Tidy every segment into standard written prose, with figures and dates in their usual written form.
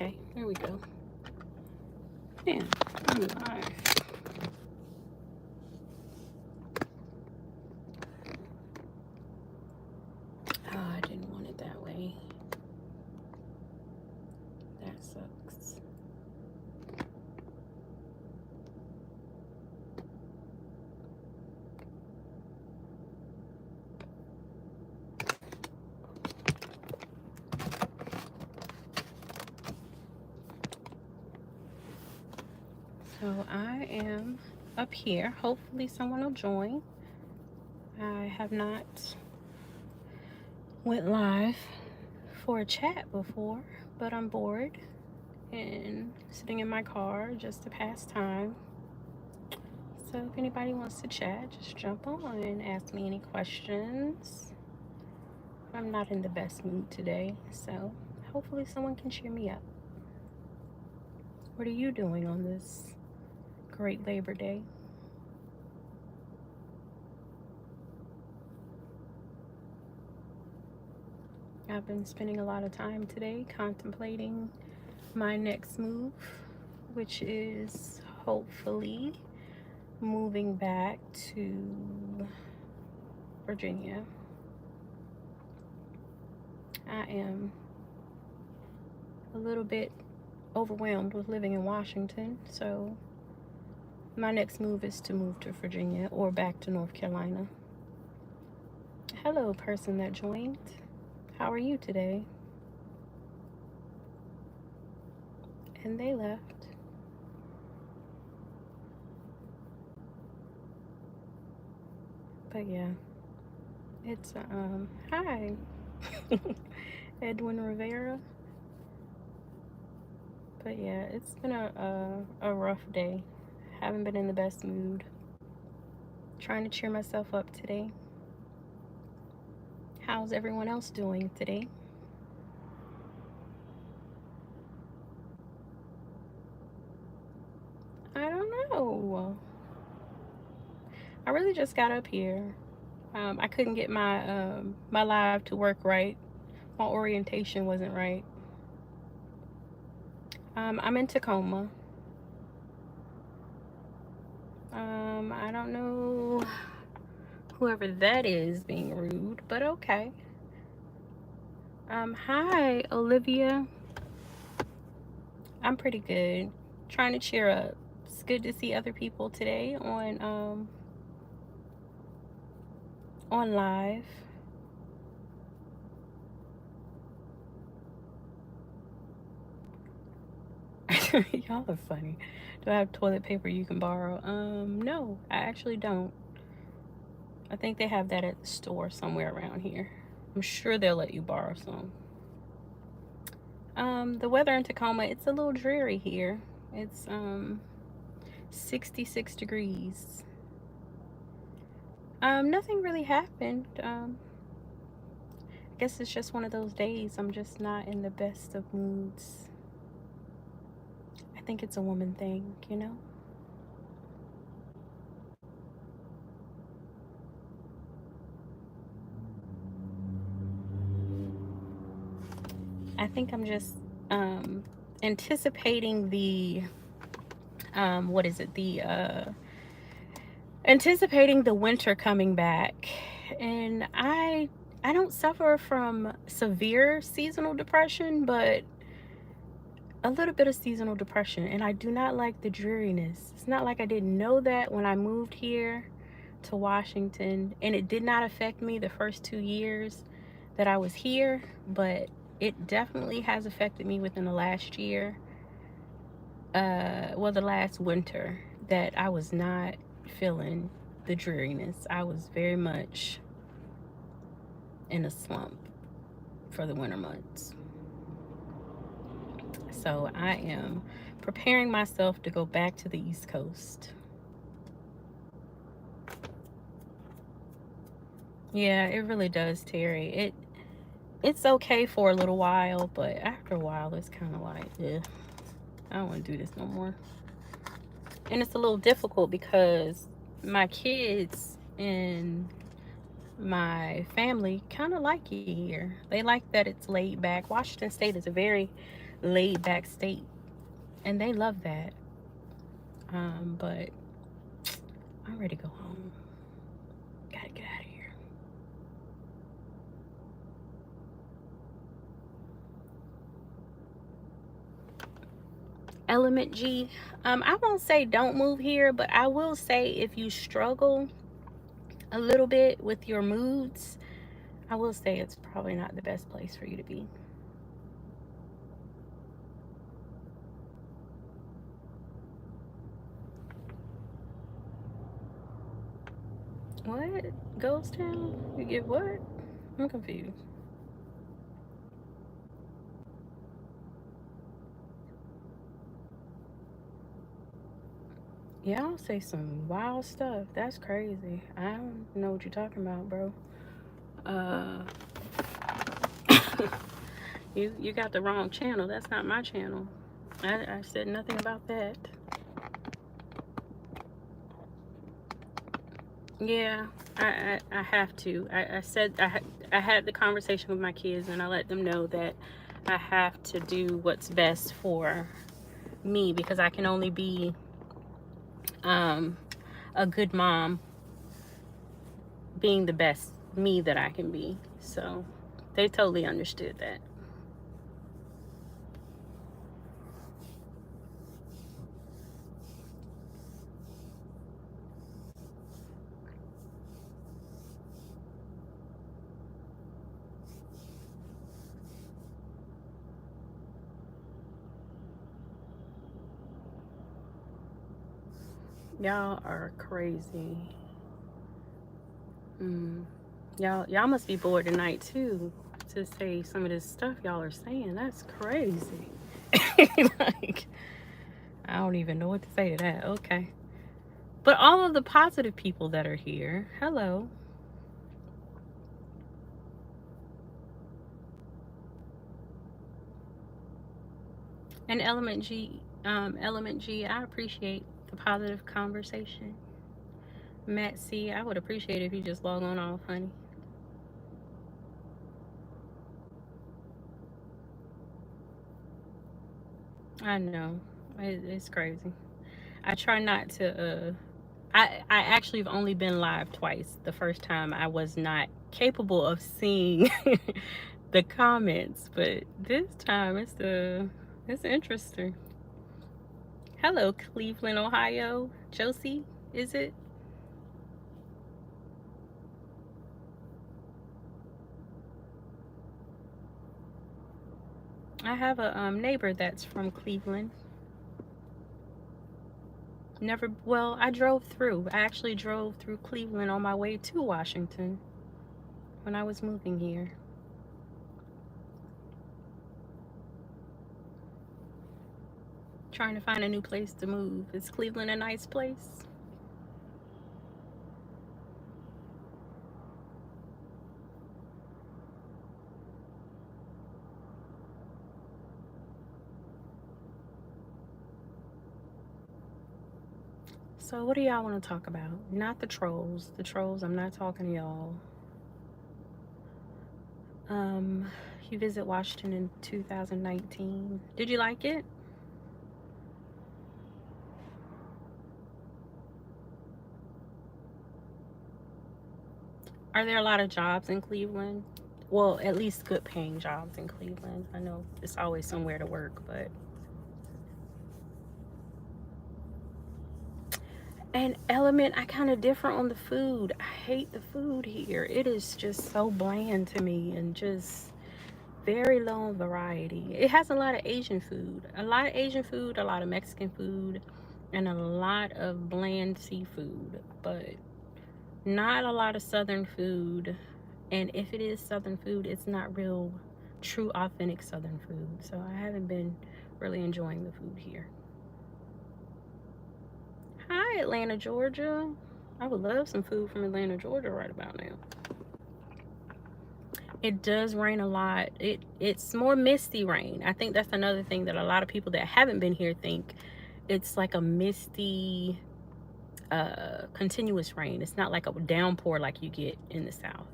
Okay, there we go. Man, I'm live. Oh, I didn't want it that way. That sucks. So I am up here. Hopefully someone will join. I have not went live for a chat before, but I'm bored and sitting in my car just to pass time. So if anybody wants to chat, just jump on and ask me any questions. I'm not in the best mood today, so hopefully someone can cheer me up. What are you doing on this great Labor Day? I've been spending a lot of time today contemplating my next move, which is hopefully moving back to Virginia. I am a little bit overwhelmed with living in Washington, so my next move is to move to Virginia or back to North Carolina. Hello, person that joined. How are you today? And they left. But yeah, it's hi. Edwin Rivera. But yeah, it's been a rough day. Haven't been in the best mood. Trying to cheer myself up today. How's everyone else doing today? I don't know. I really just got up here. I couldn't get my live to work right. My orientation wasn't right. I'm in Tacoma. I don't know whoever that is being rude, but okay. Hi, Olivia. I'm pretty good. Trying to cheer up. It's good to see other people today on live. Y'all are funny. Do I have toilet paper you can borrow? No, I actually don't. I think they have that at the store somewhere around here. I'm sure they'll let you borrow some. The weather in Tacoma, it's a little dreary here. It's 66 degrees. Nothing really happened. I guess it's just one of those days. I'm just not in the best of moods. I think it's a woman thing, you know? I think I'm just anticipating the what is it? The anticipating the winter coming back. And I don't suffer from severe seasonal depression, but a little bit of seasonal depression, and I do not like the dreariness. It's not like I didn't know that when I moved here to Washington, and it did not affect me the first 2 years that I was here, but it definitely has affected me within the last year. Well, the last winter, that I was not feeling the dreariness. I was very much in a slump for the winter months. So I am preparing myself to go back to the East Coast. Yeah, it really does, Terry. It's okay for a little while, but after a while, it's kind of like, ugh, I don't want to do this no more. And it's a little difficult because my kids and my family kind of like it here. They like that it's laid back. Washington State is a very laid back state, and they love that. But I'm ready to go home. Gotta get out of here. Element G, I won't say don't move here, but I will say if you struggle a little bit with your moods, I will say it's probably not the best place for you to be. What? Ghost Town? You get what? I'm confused. Y'all say some wild stuff. That's crazy. I don't know what you're talking about, bro. You got the wrong channel. That's not my channel. I said nothing about that. Yeah, I have to. I said I had the conversation with my kids, and I let them know that I have to do what's best for me, because I can only be a good mom being the best me that I can be. So they totally understood that. Y'all are crazy. Y'all must be bored tonight too, to say some of this stuff y'all are saying. That's crazy. Like, I don't even know what to say to that. Okay. But all of the positive people that are here, hello. And Element G, I appreciate the positive conversation. Matt C, I would appreciate it if you just log on off, honey. I know. It's crazy. I try not to, I actually have only been live twice. The first time I was not capable of seeing the comments, but this time it's interesting. Hello, Cleveland, Ohio. Josie, is it? I have a neighbor that's from Cleveland. Never, well, I drove through. I actually drove through Cleveland on my way to Washington when I was moving here. Trying to find a new place to move. Is Cleveland a nice place? So what do y'all want to talk about? Not the trolls. The trolls, I'm not talking to y'all. You visit Washington in 2019. Did you like it? Are there a lot of jobs in Cleveland? Well, at least good paying jobs in Cleveland. I know it's always somewhere to work, but. And Element, I kind of differ on the food. I hate the food here. It is just so bland to me and just very low in variety. It has a lot of Asian food. A lot of Asian food, a lot of Mexican food, and a lot of bland seafood, but not a lot of Southern food. And if it is Southern food, it's not real, true, authentic Southern food. So I haven't been really enjoying the food here. Hi, Atlanta, Georgia. I would love some food from Atlanta, Georgia right about now. It does rain a lot. It's more misty rain. I think that's another thing that a lot of people that haven't been here think. It's like a misty, continuous rain. It's not like a downpour like you get in the South.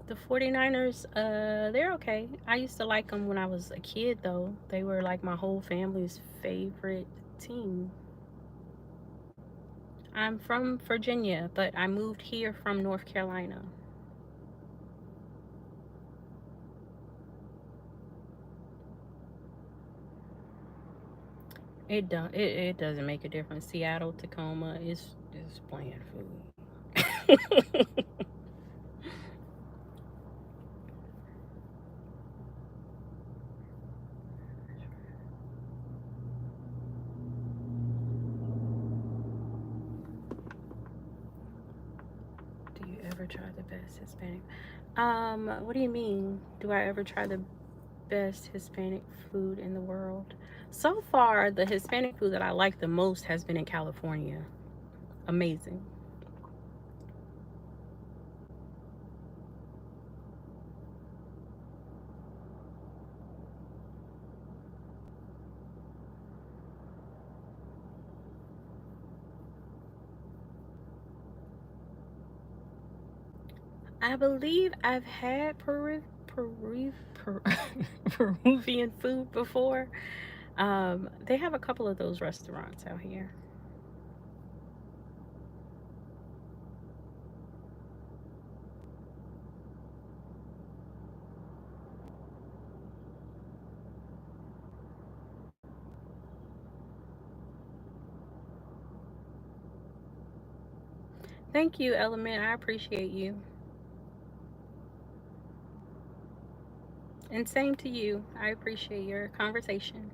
The 49ers, they're okay. I used to like them when I was a kid, though. They were like my whole family's favorite team. I'm from Virginia, but I moved here from North Carolina. It doesn't make a difference. Seattle, Tacoma is playing food. Do you ever try the best Hispanic? What do you mean? Do I ever try the best Hispanic food in the world? So far, the Hispanic food that I like the most has been in California. Amazing. I believe I've had Peruvian food before. They have a couple of those restaurants out here. Thank you, Element. I appreciate you. And same to you. I appreciate your conversation.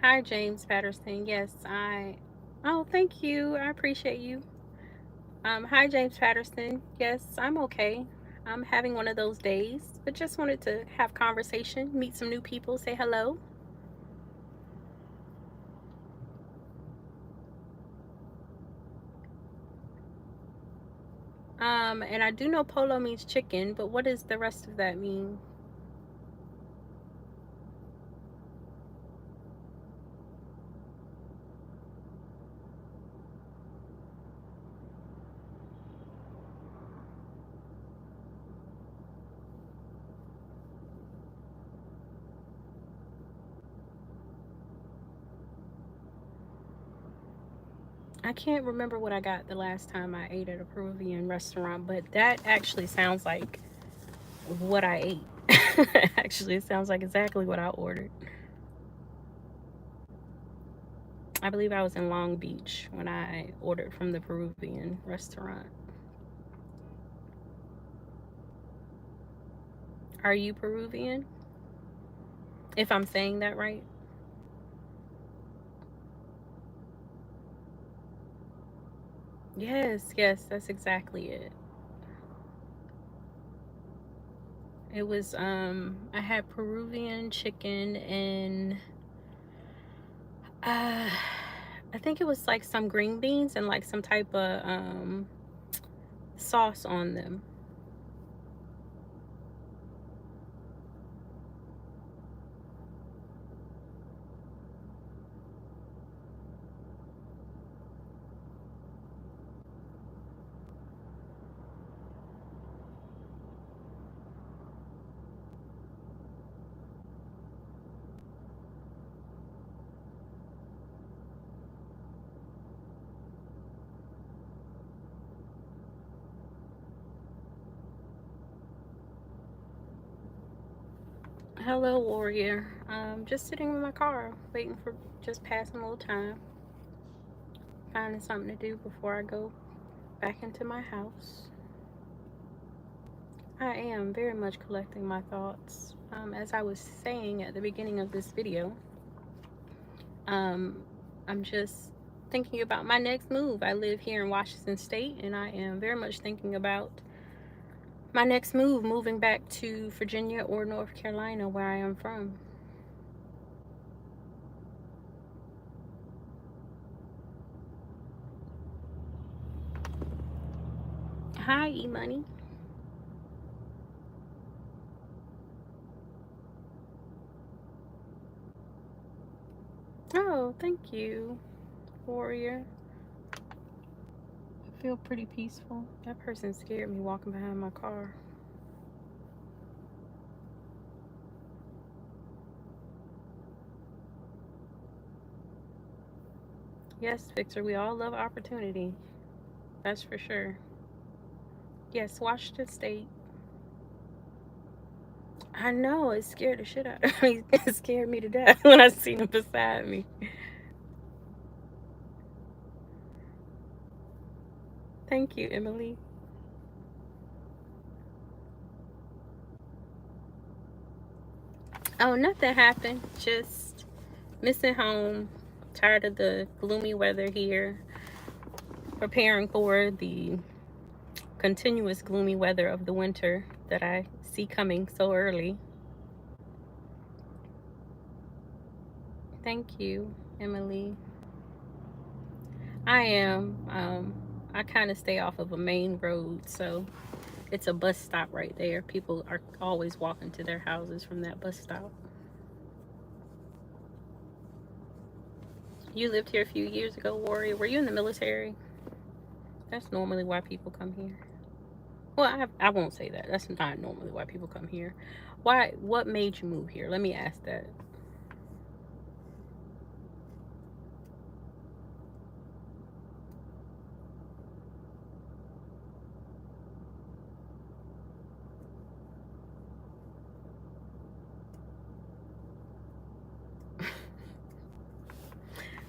Hi, James Patterson. Yes, I. Oh, thank you. I appreciate you. Hi, James Patterson. Yes, I'm okay. I'm having one of those days, but just wanted to have conversation, meet some new people, say hello. And I do know polo means chicken, but what does the rest of that mean? I can't remember what I got the last time I ate at a Peruvian restaurant, but that actually sounds like what I ate. Actually, it sounds like exactly what I ordered. I believe I was in Long Beach when I ordered from the Peruvian restaurant. Are you Peruvian? If I'm saying that right? Yes, yes, that's exactly it. It was I had Peruvian chicken and uh I think it was like some green beans and like some type of sauce on them. Hello, warrior. Just sitting in my car, waiting for just passing a little time, finding something to do before I go back into my house. I am very much collecting my thoughts. As I was saying at the beginning of this video, um, I'm just thinking about my next move. I live here in Washington State, and I am very much thinking about my next move, moving back to Virginia or North Carolina, where I am from. Hi, E Money. Oh, thank you, warrior. feel pretty peaceful. That person scared me walking behind my car. Yes, Victor, we all love opportunity. That's for sure. Yes, Washington State. I know, it scared the shit out of me. It scared me to death when I seen him beside me. Thank you, Emily. Oh, nothing happened. Just missing home. Tired of the gloomy weather here. Preparing for the continuous gloomy weather of the winter that I see coming so early. Thank you, Emily. I am. I kind of stay off of a main road, so it's a bus stop right there. People are always walking to their houses from that bus stop. You lived here a few years ago, Warrior. Were you in the military? That's normally why people come here. Well, I won't say that. That's not normally why people come here. Why? What made you move here? Let me ask that.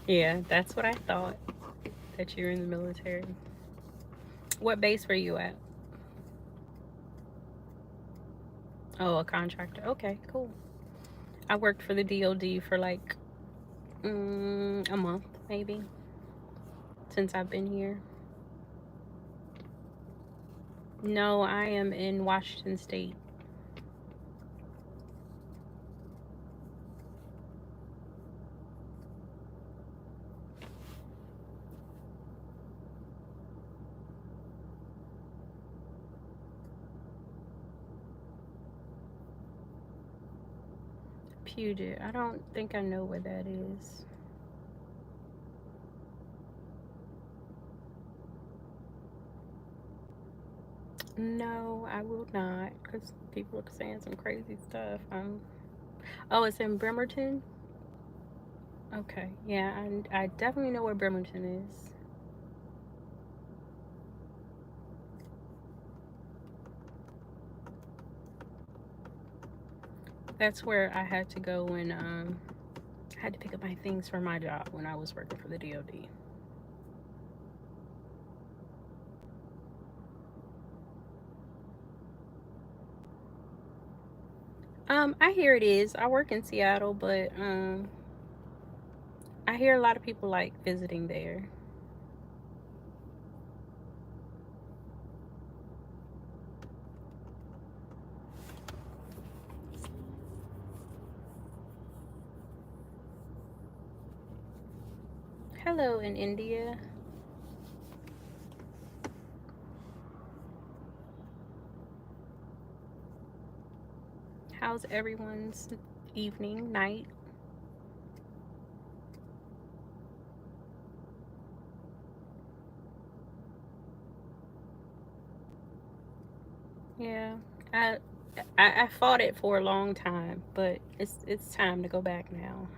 Yeah, that's what I thought. That you're in the military. What base were you at? Oh, a contractor. Okay, cool. I worked for the DOD for like a month, maybe, since I've been here. No, I am in Washington State. Puget. I don't think I know where that is. No, I will not, because people are saying some crazy stuff. Oh, it's in Bremerton? Okay, yeah, I definitely know where Bremerton is. That's where I had to go when I had to pick up my things for my job when I was working for the DOD. I hear it is. I work in Seattle, but I hear a lot of people like visiting there. Hello in India. How's everyone's evening, night? Yeah, I, I fought it for a long time, but it's time to go back now.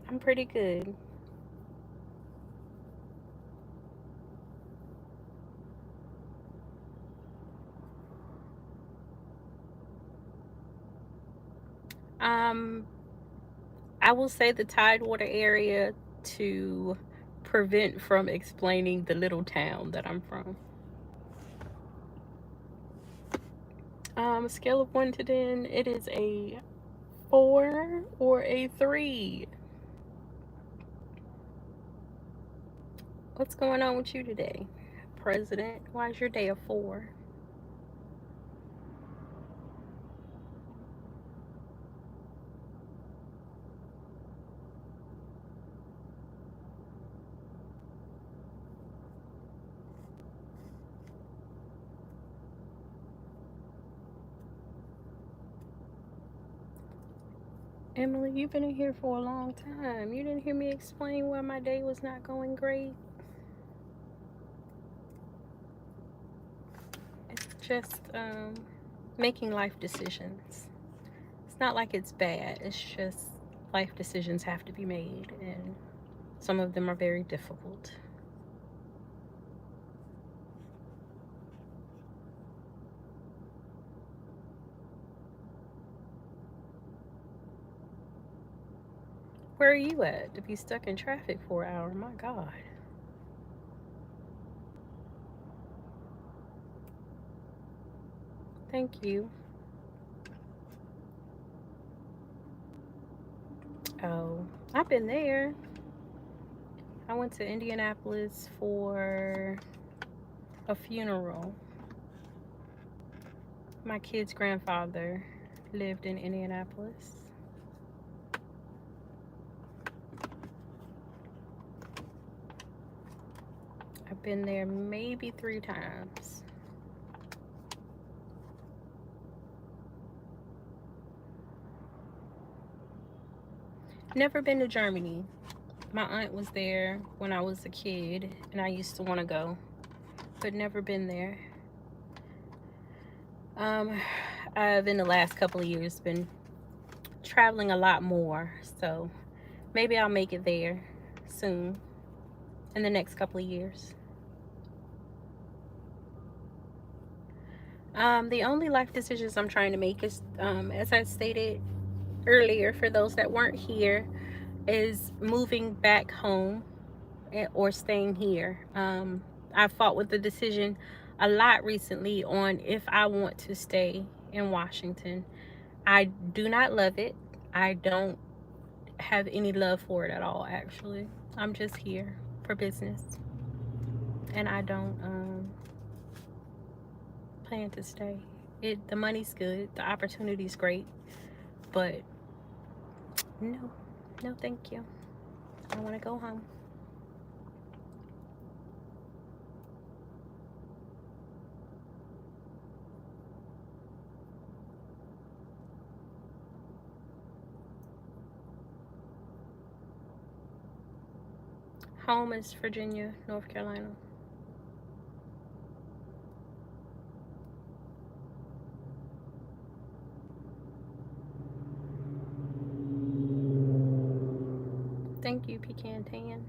I'm pretty good. Um, I will say the Tidewater area to prevent from explaining the little town that I'm from. A scale of 1 to 10, it is a 4 or a 3. What's going on with you today, President? Why is your day a 4? Emily, you've been in here for a long time. You didn't hear me explain why my day was not going great. It's just making life decisions. It's not like it's bad. It's just life decisions have to be made, and some of them are very difficult. Where are you at to be stuck in traffic for an hour? My God. Thank you. Oh, I've been there. I went to Indianapolis for a funeral. My kid's grandfather lived in Indianapolis. I've been there maybe 3 times. Never been to Germany. My aunt was there when I was a kid, and I used to want to go, but never been there. I've in the last couple of years been traveling a lot more, so maybe I'll make it there soon in the next couple of years. The only life decisions I'm trying to make is, as I stated earlier, for those that weren't here, is moving back home or staying here. I fought with the decision a lot recently on if I want to stay in Washington. I do not love it. I don't have any love for it at all, actually. I'm just here for business, and I don't plan to stay. The money's good, the opportunity's great, but no, thank you. I want to go home. Home is Virginia, North Carolina. Thank you, Pecan Tan.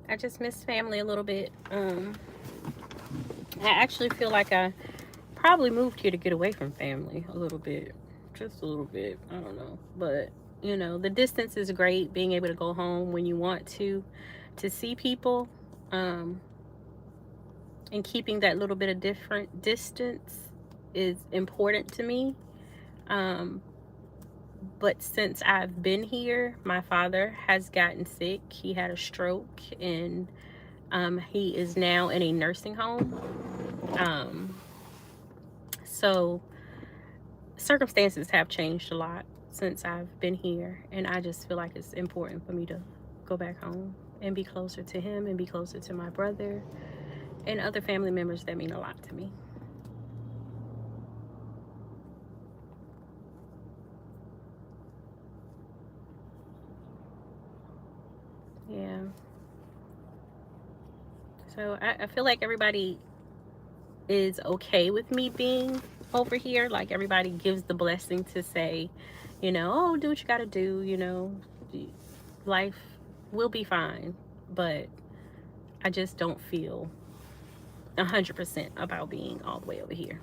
I just miss family a little bit. I actually feel like I probably moved here to get away from family a little bit. Just a little bit. I don't know. But, the distance is great. Being able to go home when you want to see people. And keeping that little bit of different distance is important to me. But since I've been here, my father has gotten sick. He had a stroke, and he is now in a nursing home. So circumstances have changed a lot since I've been here, and I just feel like it's important for me to go back home and be closer to him and be closer to my brother and other family members that mean a lot to me. Yeah. So I feel like everybody is okay with me being over here. Like, everybody gives the blessing to say, oh, do what you gotta do, life will be fine. But I just don't feel 100% about being all the way over here.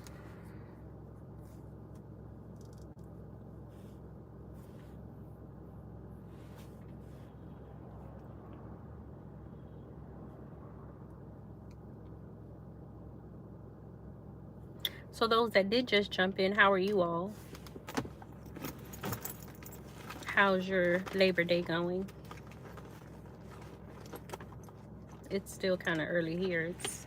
So those that did just jump in, how are you all? How's your Labor Day going? It's still kind of early here. It's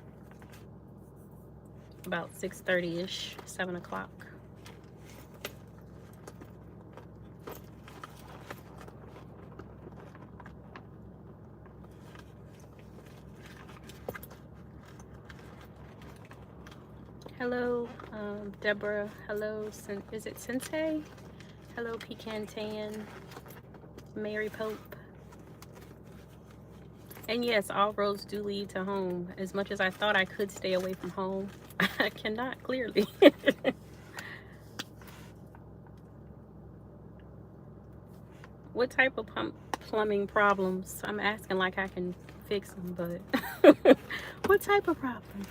about 6:30-ish, 7 o'clock. Hello, Deborah, hello. Is it Sensei? Hello, Pecan Tan. Mary Pope. And yes, all roads do lead to home. As much as I thought I could stay away from home, I cannot, clearly. What type of plumbing problems? I'm asking like I can fix them, but what type of problems?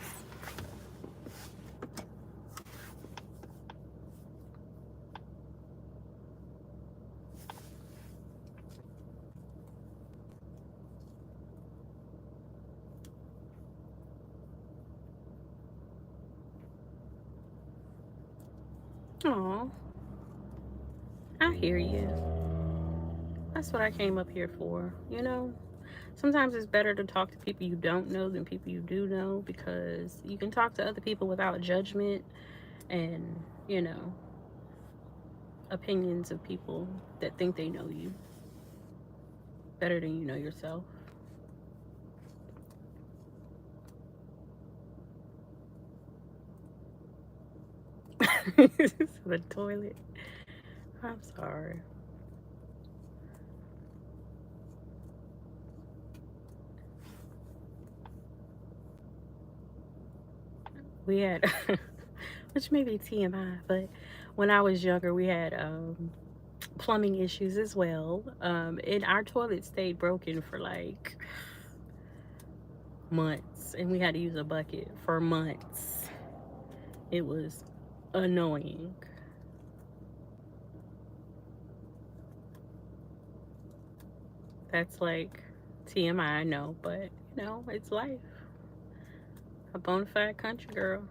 Oh, I hear you. That's what I came up here for, you know? Sometimes it's better to talk to people you don't know than people you do know, because you can talk to other people without judgment and, you know, opinions of people that think they know you better than you know yourself. The toilet. I'm sorry. We had, which may be TMI, but when I was younger, we had plumbing issues as well. And our toilet stayed broken for like months, and we had to use a bucket for months. It was annoying. That's like TMI, I know, but you know, it's life. A bona fide country girl.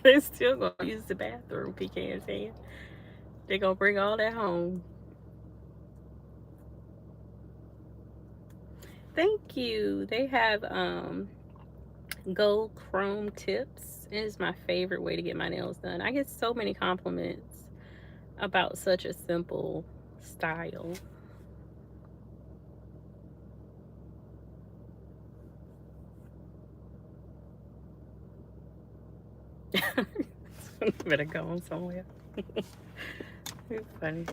They're still gonna use the bathroom, Pecan saying. They're gonna bring all that home. Thank you. They have gold chrome tips. It is my favorite way to get my nails done. I get so many compliments about such a simple style. Better go on somewhere. It's funny.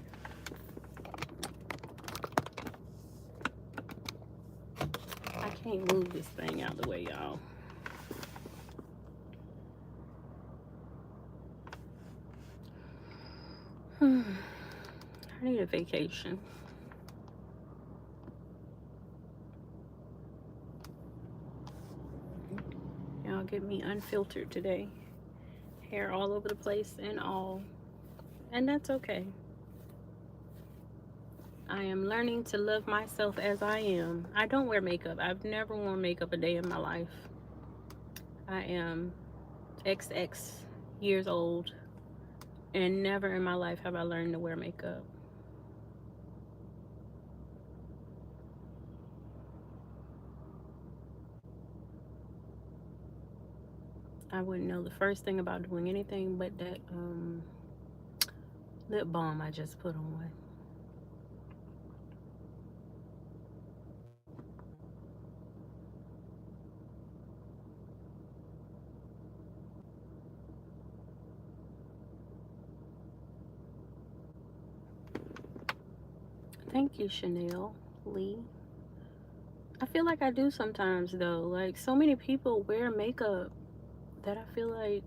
I can't move this thing out the way, y'all. I need a vacation. Y'all get me unfiltered today. Hair all over the place and all. And that's okay. I am learning to love myself as I am. I don't wear makeup. I've never worn makeup a day in my life. I am XX years old, and never in my life have I learned to wear makeup. I wouldn't know the first thing about doing anything but that lip balm I just put on. Thank you, Chanel Lee. I feel like I do sometimes though. Like, so many people wear makeup that I feel like,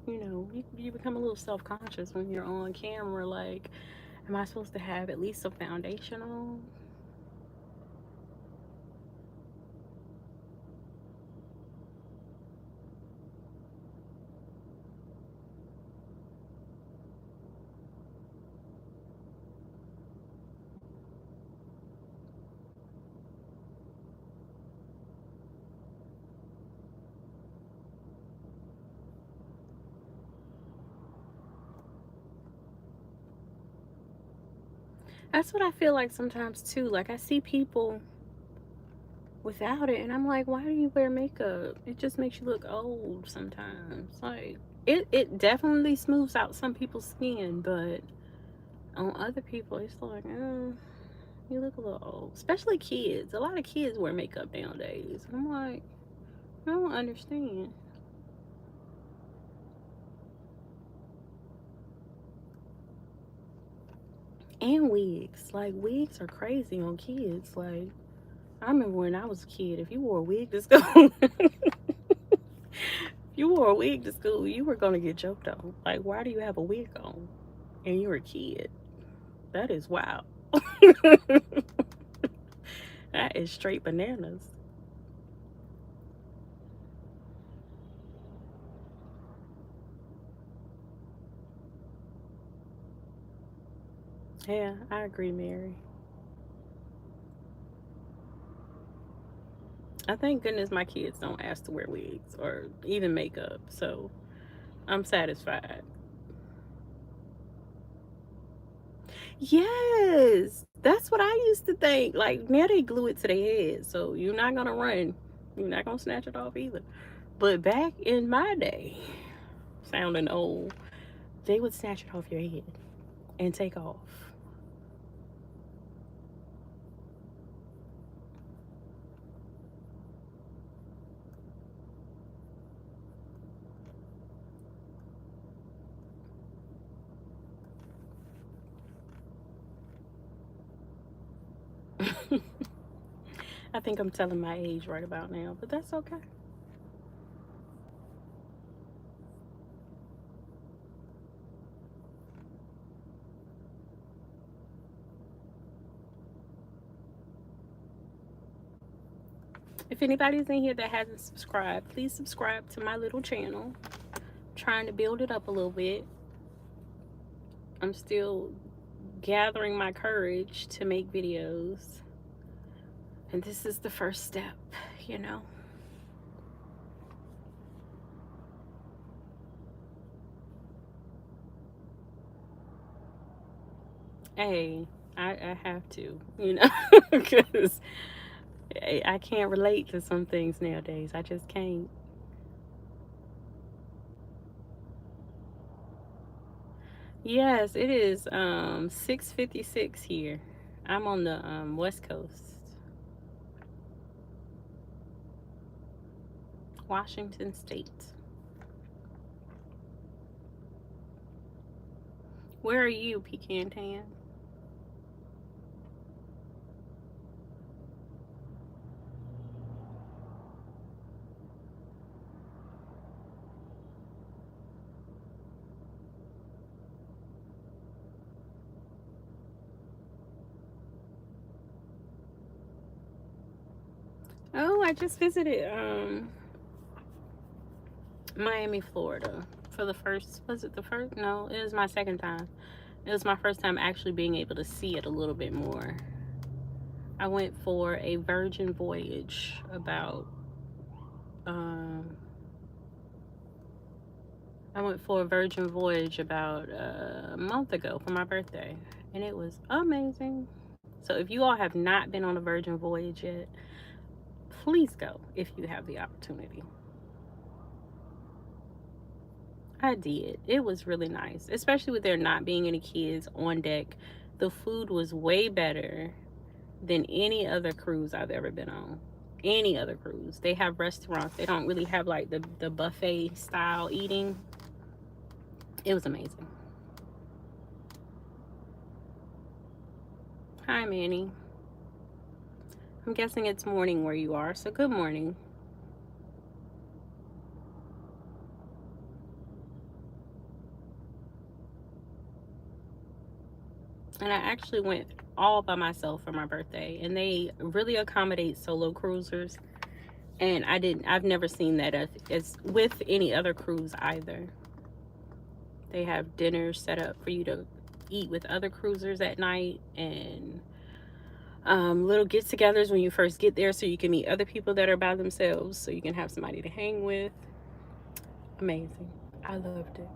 you know, you become a little self-conscious when you're on camera. Like, am I supposed to have at least some foundation on? That's what I feel like sometimes too. Like, I see people without it. And I'm like, why do you wear makeup? It just makes you look old sometimes. Like, it definitely smooths out some people's skin, but on other people, it's like, you look a little old. Especially kids. A lot of kids wear makeup nowadays. And I'm like, I don't understand. And wigs. Like, wigs are crazy on kids. Like, I remember when I was a kid, if you wore a wig to school, if you wore a wig to school, you were going to get joked on. Like, why do you have a wig on? And you're a kid. That is wow. That is straight bananas. Yeah, I agree, Mary. I thank goodness my kids don't ask to wear wigs or even makeup, so I'm satisfied. Yes, that's what I used to think. Like, now they glue it to their head, so you're not gonna run. You're not gonna snatch it off either. But back in my day, sounding old, they would snatch it off your head and take off. I think I'm telling my age right about now, but that's okay. If anybody's in here that hasn't subscribed, please subscribe to my little channel. I'm trying to build it up a little bit. I'm still gathering my courage to make videos. And this is the first step, you know? Hey, I have to, you know? Because I can't relate to some things nowadays. I just can't. Yes, it is 6:56 here. I'm on the West Coast, Washington State. Where are you, Pecan Tan? Oh, I just visited Miami, Florida for the first, was it the first? No, it was my second time. It was my first time actually being able to see it a little bit more. I went for a Virgin voyage about um I went for a Virgin voyage about a month ago for my birthday, and it was amazing. So if you all have not been on a Virgin voyage yet, please go if you have the opportunity. I did. It was really nice, especially with there not being any kids on deck. The food was way better than any other cruise I've ever been on. Any other cruise. They have restaurants. They don't really have like the buffet style eating. It was amazing. Hi, Manny. I'm guessing it's morning where you are, so good morning. And I actually went all by myself for my birthday, and they really accommodate solo cruisers. And I've never seen that as with any other cruise either. They have dinners set up for you to eat with other cruisers at night, and little get-togethers when you first get there, so you can meet other people that are by themselves, so you can have somebody to hang with. Amazing. I loved it.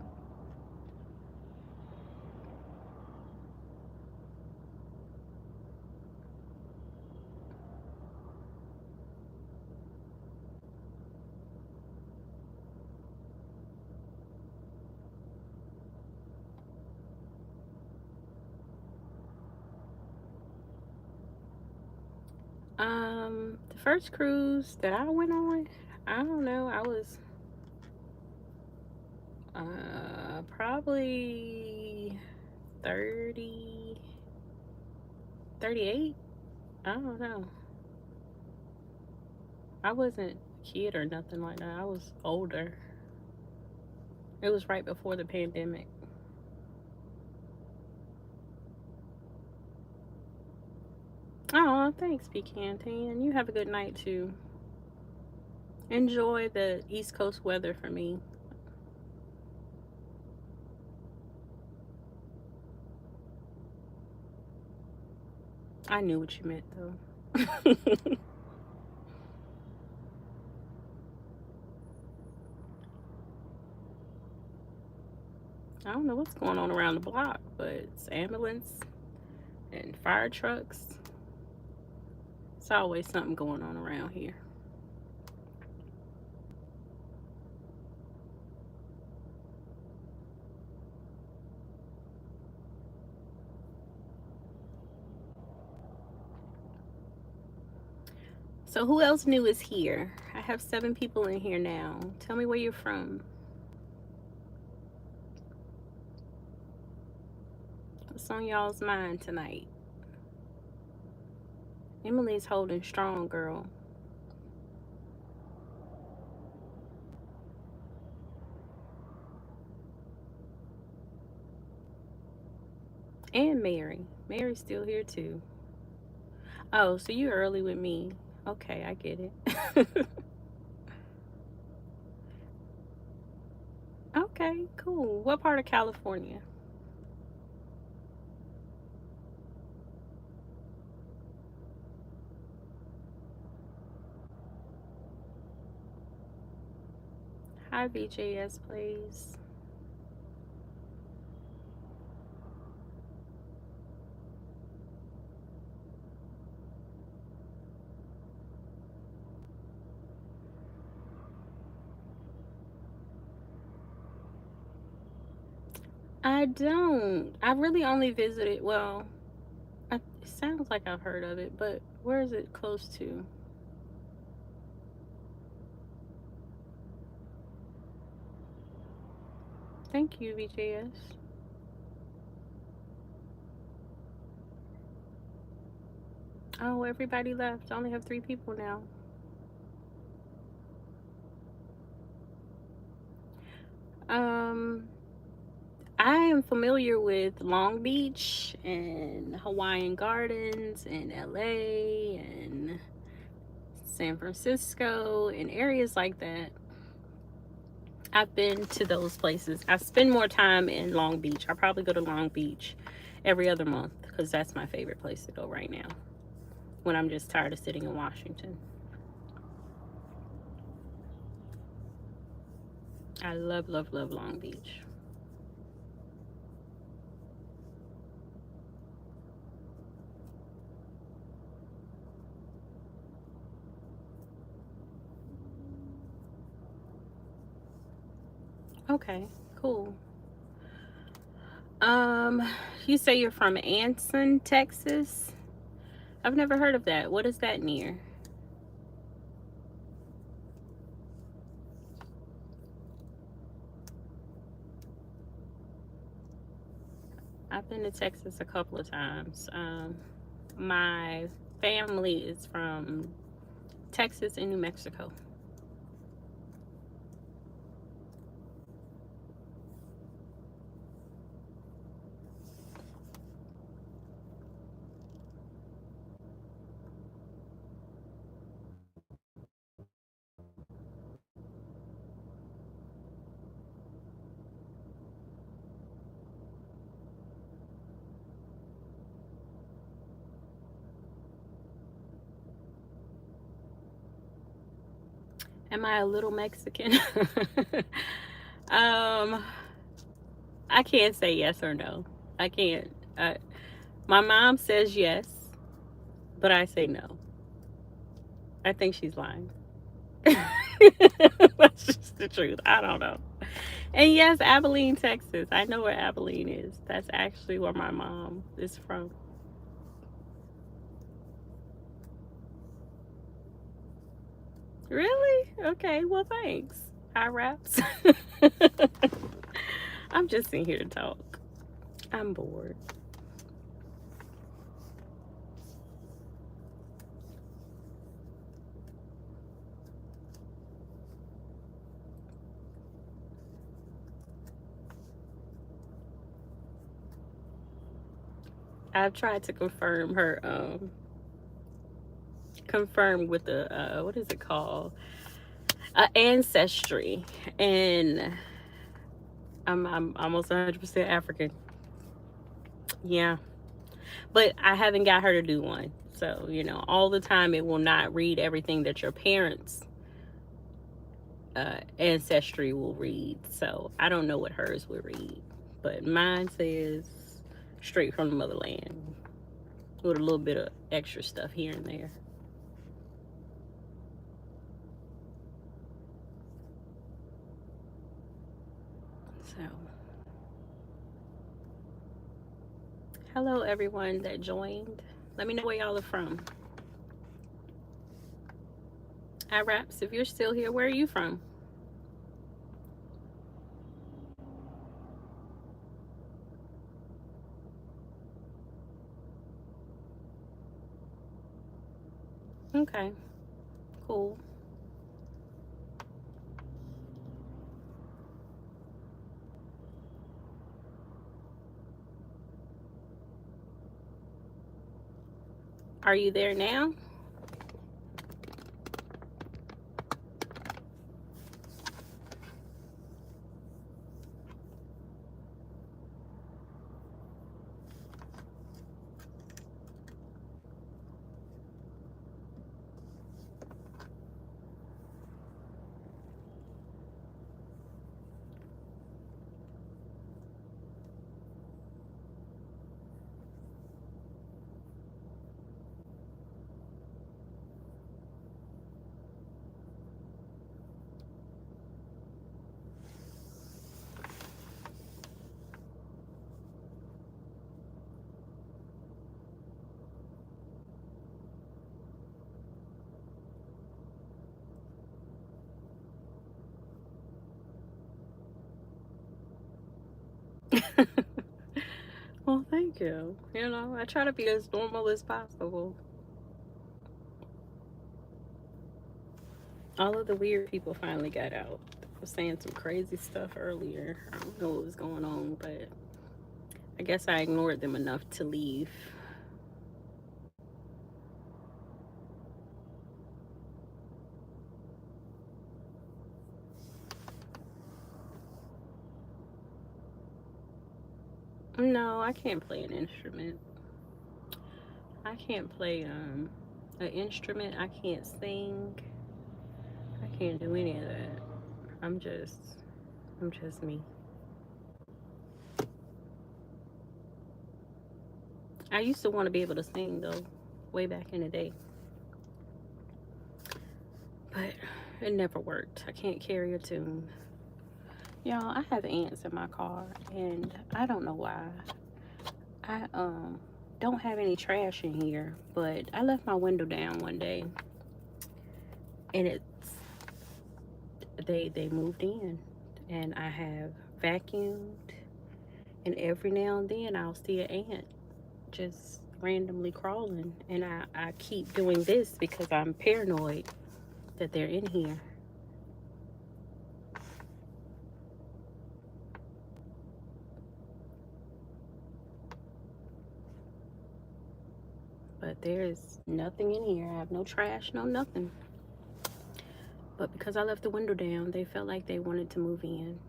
The first cruise that I went on, I don't know, I was probably 30, 38. I don't know. I wasn't a kid or nothing like that. I was older. It was right before the pandemic. Oh, thanks, Canteen. You have a good night too. Enjoy the East Coast weather for me. I knew what you meant though. I don't know what's going on around the block, but it's ambulance and fire trucks. It's always something going on around here. So who else new is here? I have 7 people in here now. Tell me where you're from. What's on y'all's mind tonight? Emily's holding strong, girl. And Mary. Mary's still here too. Oh, so you're early with me. Okay, I get it. Okay, cool. What part of California? Hi, BJS, please. I don't. I really only visited, well, it sounds like I've heard of it, but where is it close to? Thank you, BJS. Oh, everybody left. I only have 3 people now. Um, I am familiar with Long Beach and Hawaiian Gardens and LA and San Francisco and areas like that. I've been to those places. I spend more time in Long Beach. I probably go to Long Beach every other month because that's my favorite place to go right now when I'm just tired of sitting in Washington. I love, love, love Long Beach. Okay, cool. Um, you say you're from Anson, Texas? I've never heard of that. What is that near? I've been to Texas a couple of times. My family is from Texas and New Mexico. Am I a little Mexican? um, I can't say yes or no. I can't. My mom says yes, but I say no. I think she's lying. That's just the truth. I don't know. And yes, Abilene, Texas. I know where Abilene is. That's actually where my mom is from. Really? Okay, well, thanks. Hi, Raps. I'm just sitting here to talk. I'm bored. I've tried to confirm with the what is it called, ancestry, and I'm almost 100% African. Yeah, but I haven't got her to do one. So all the time it will not read everything that your parents ancestry will read. So I don't know what hers will read, but mine says straight from the motherland with a little bit of extra stuff here and there. So hello everyone that joined. Let me know where y'all are from. Hi Raps, if you're still here, where are you from? Okay, cool. Are you there now? Well, thank you. I try to be as normal as possible. All of the weird people finally got out. They were saying some crazy stuff earlier. I don't know what was going on, but I guess I ignored them enough to leave. No, I can't play an instrument. I can't play an instrument. I can't sing. I can't do any of that. I'm just I'm just me. I used to want to be able to sing though, way back in the day. But it never worked. I can't carry a tune. Y'all, I have ants in my car and I don't know why. I don't have any trash in here, but I left my window down one day and they moved in, and I have vacuumed, and every now and then I'll see an ant just randomly crawling, and I keep doing this because I'm paranoid that they're in here. But there's nothing in here. I have no trash, no nothing. But because I left the window down, they felt like they wanted to move in.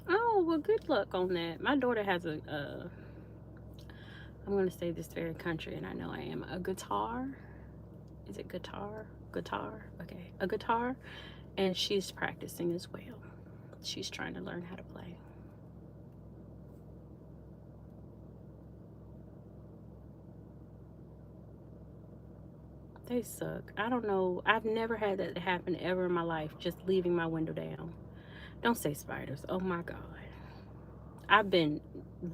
Oh, well, good luck on that. My daughter has I'm going to say this very country, and I know I am, a guitar. Is it guitar? Guitar? Okay, a guitar. And she's practicing as well. She's trying to learn how to play. They suck. I don't know. I've never had that happen ever in my life, just leaving my window down. Don't say spiders. Oh my God. I've been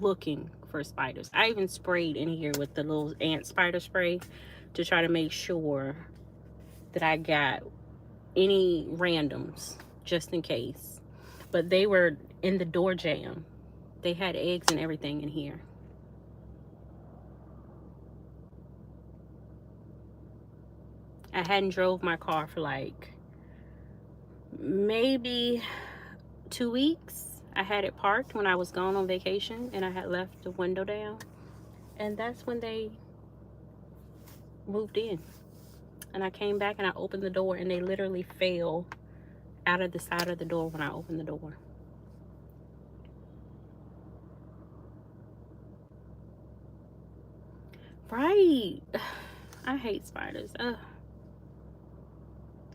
looking for spiders. I even sprayed in here with the little ant spider spray to try to make sure that I got any randoms just in case. But they were in the door jamb. They had eggs and everything in here. I hadn't drove my car for like maybe 2 weeks. I had it parked when I was gone on vacation, and I had left the window down. And that's when they moved in. And I came back and I opened the door, and they literally fell out of the side of the door when I opened the door. Right. I hate spiders. Ugh.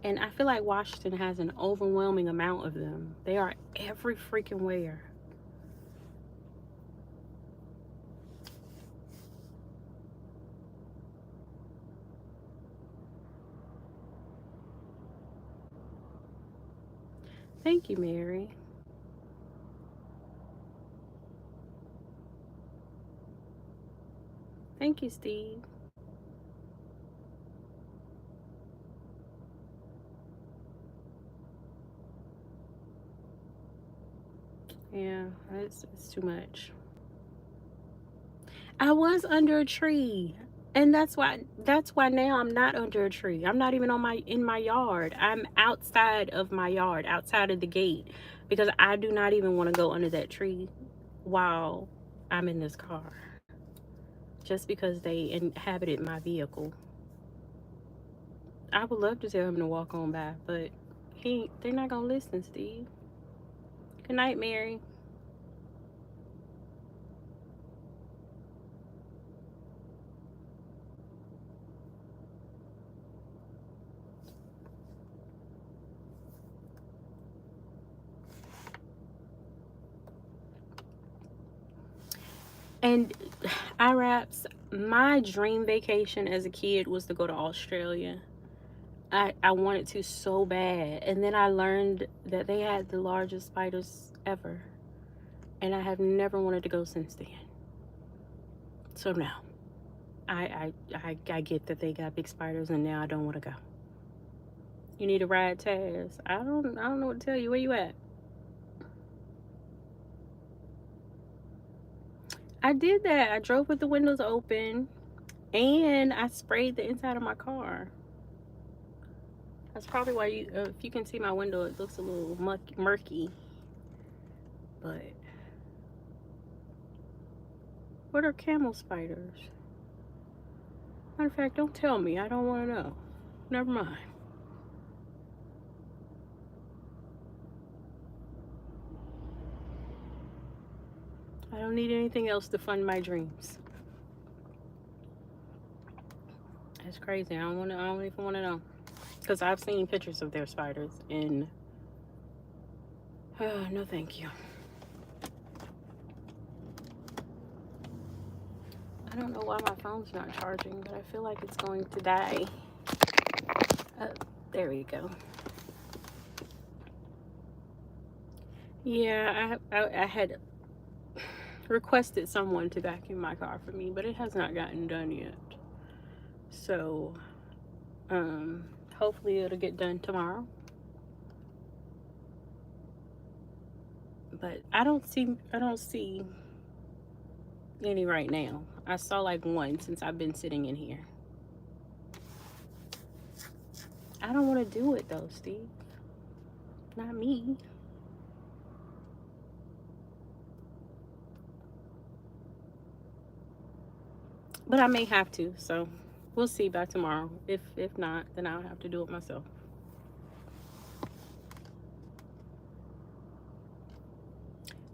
And I feel like Washington has an overwhelming amount of them. They are every freaking where. Thank you, Mary. Thank you, Steve. Yeah, it's too much. I was under a tree. And that's why now I'm not under a tree. I'm not even in my yard. I'm outside of my yard, outside of the gate, because I do not even want to go under that tree while I'm in this car. Just because they inhabited my vehicle. I would love to tell him to walk on by, but they're not gonna listen, Steve. Good night, Mary. And IRAPs, my dream vacation as a kid was to go to Australia. I wanted to so bad. And then I learned that they had the largest spiders ever. And I have never wanted to go since then. So now, I get that they got big spiders, and now I don't want to go. You need a ride, Taz. I don't know what to tell you. Where you at? I did that. I drove with the windows open, and I sprayed the inside of my car. That's probably why if you can see my window, it looks a little murky. But what are camel spiders? Matter of fact, don't tell me. I don't want to know. Never mind. I don't need anything else to fund my dreams. That's crazy. I don't even want to know. Because I've seen pictures of their spiders, and no thank you. I don't know why my phone's not charging, but I feel like it's going to die. There we go. Yeah, I had requested someone to vacuum my car for me, but it has not gotten done yet. So, hopefully it'll get done tomorrow. But I don't see any right now. I saw like one since I've been sitting in here. I don't want to do it though, Steve. Not me. But I may have to, so we'll see by tomorrow. If not, then I'll have to do it myself.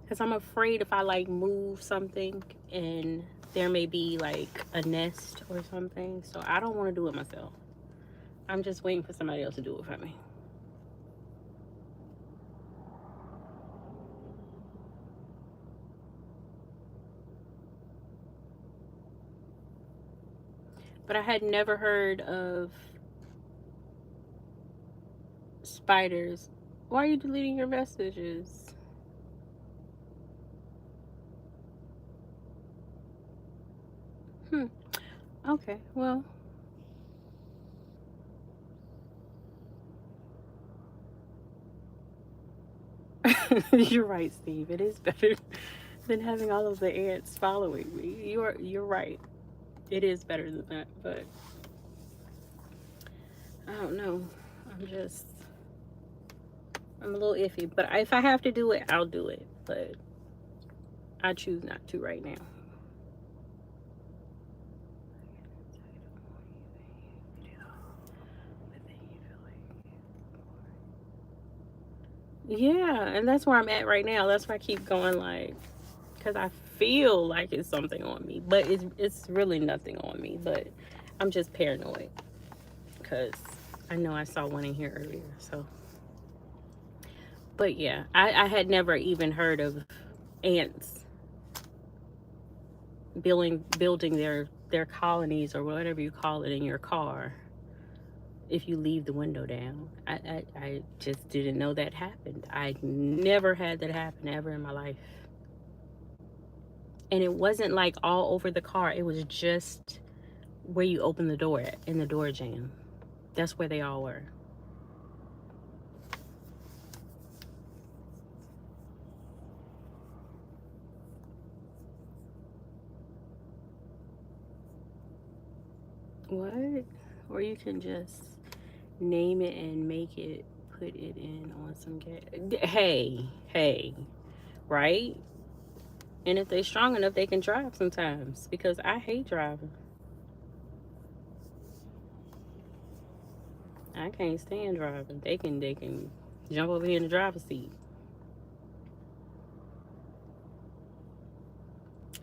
Because I'm afraid if I like move something and there may be like a nest or something. So I don't want to do it myself. I'm just waiting for somebody else to do it for me. But I had never heard of spiders. Why are you deleting your messages? Okay, well, you're right, Steve. It is better than having all of the ants following me. You're right. It is better than that, but I don't know. I'm just I'm a little iffy. But if I have to do it, I'll do it. But I choose not to right now. Yeah, and that's where I'm at right now. That's why I keep going, like, because I feel like it's something on me, but it's really nothing on me. But I'm just paranoid because I know I saw one in here earlier. So, but yeah, I had never even heard of ants building their colonies or whatever you call it in your car if you leave the window down. I just didn't know that happened. I never had that happen ever in my life. And it wasn't like all over the car. It was just where you open the door at, in the door jamb. That's where they all were. What? Or you can just name it and make it, put it in on some hey, right? And if they're strong enough, they can drive sometimes because I hate driving. I can't stand driving. They can jump over here in the driver's seat.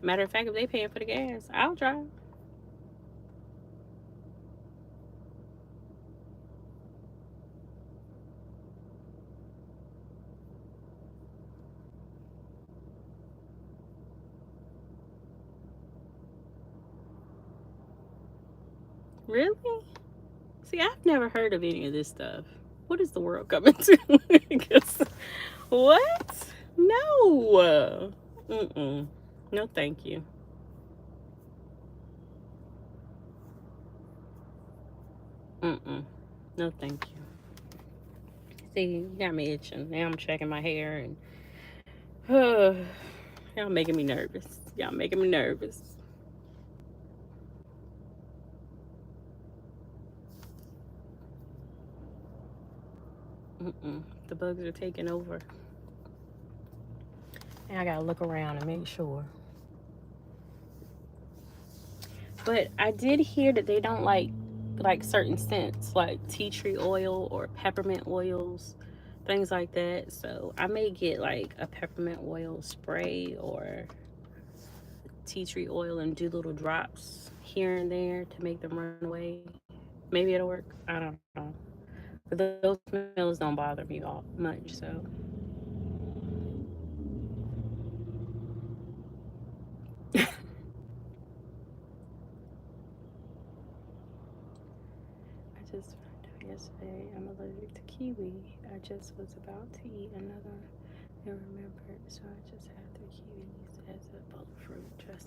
Matter of fact, if they paying for the gas, I'll drive. Really? See, I've never heard of any of this stuff. What is the world coming to? What? No. Mm-mm. No, thank you. Mm-mm. No, thank you. See, you got me itching. Now I'm checking my hair and y'all making me nervous. Y'all making me nervous. Mm-mm. The bugs are taking over. And I gotta look around and make sure. But I did hear that they don't like certain scents, like tea tree oil or peppermint oils, things like that. So I may get like a peppermint oil spray or tea tree oil and do little drops here and there to make them run away. Maybe it'll work. I don't know. But those smells don't bother me all much. So I just found out yesterday I'm allergic to kiwi. I just was about to eat another and remembered, so I just had the kiwis as a bowl of fruit just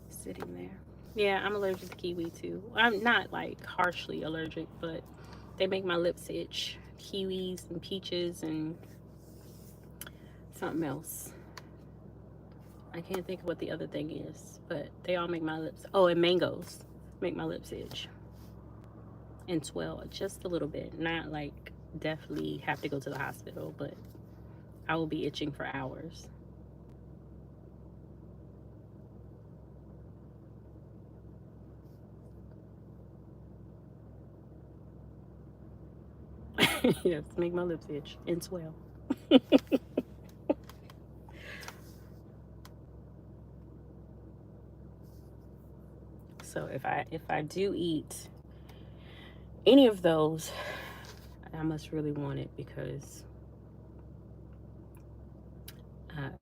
sitting there. Yeah, I'm allergic to kiwi too. I'm not like harshly allergic, but they make my lips itch. Kiwis and peaches and something else. I can't think of what the other thing is, but they all make my lips. Oh, and mangoes make my lips itch and swell just a little bit. Not like definitely have to go to the hospital, but I will be itching for hours. Yes, make my lips itch and swell. So if I do eat any of those, I must really want it because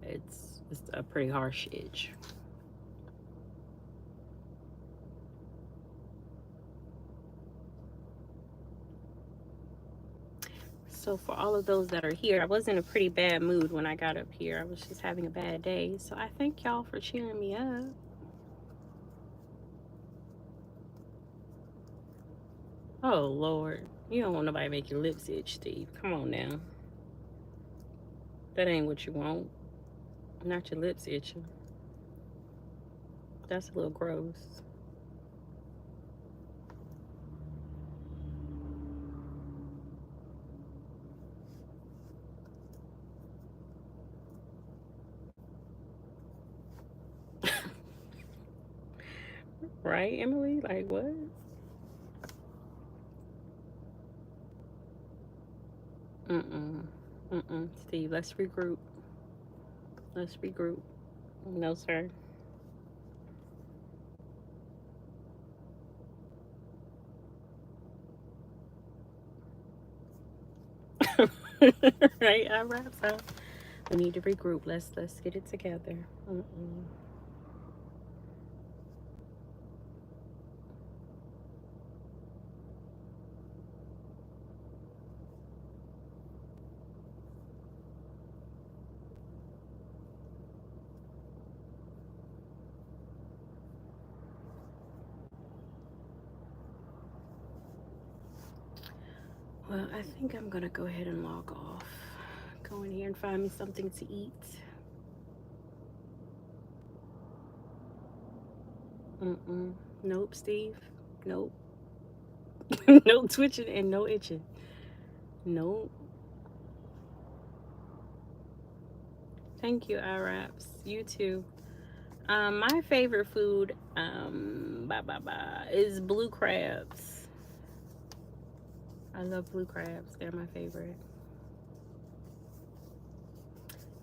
it's a pretty harsh itch. So for all of those that are here, I was in a pretty bad mood when I got up here. I was just having a bad day. So I thank y'all for cheering me up. Oh, Lord. You don't want nobody to make your lips itch, Steve. Come on now. That ain't what you want. Not your lips itching. That's a little gross. Right, Emily? Like, what? Mm-mm. Mm-mm. Steve, let's regroup. Let's regroup. No, sir. Right, all right. So we need to regroup. Let's get it together. Mm-mm. Well, I think I'm gonna go ahead and log off. Go in here and find me something to eat. Mm-mm. Nope, Steve. Nope. No twitching and no itching. Nope. Thank you, iWraps. You too. My favorite food, is blue crabs. I love blue crabs. They're my favorite.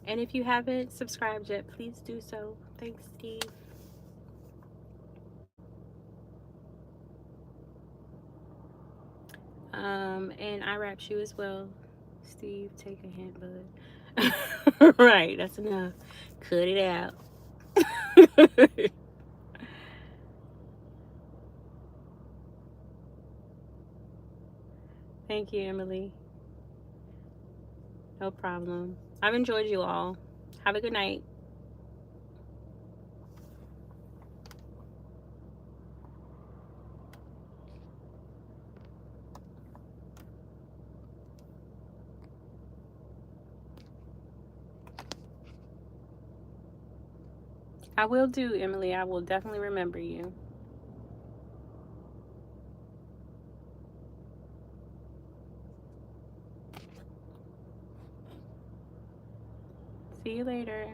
And if you haven't subscribed yet, please do so. Thanks, Steve. And iWraps you as well. Steve, take a hint, bud. Right, that's enough. Cut it out. Thank you, Emily. No problem. I've enjoyed you all. Have a good night. I will do, Emily. I will definitely remember you. See you later.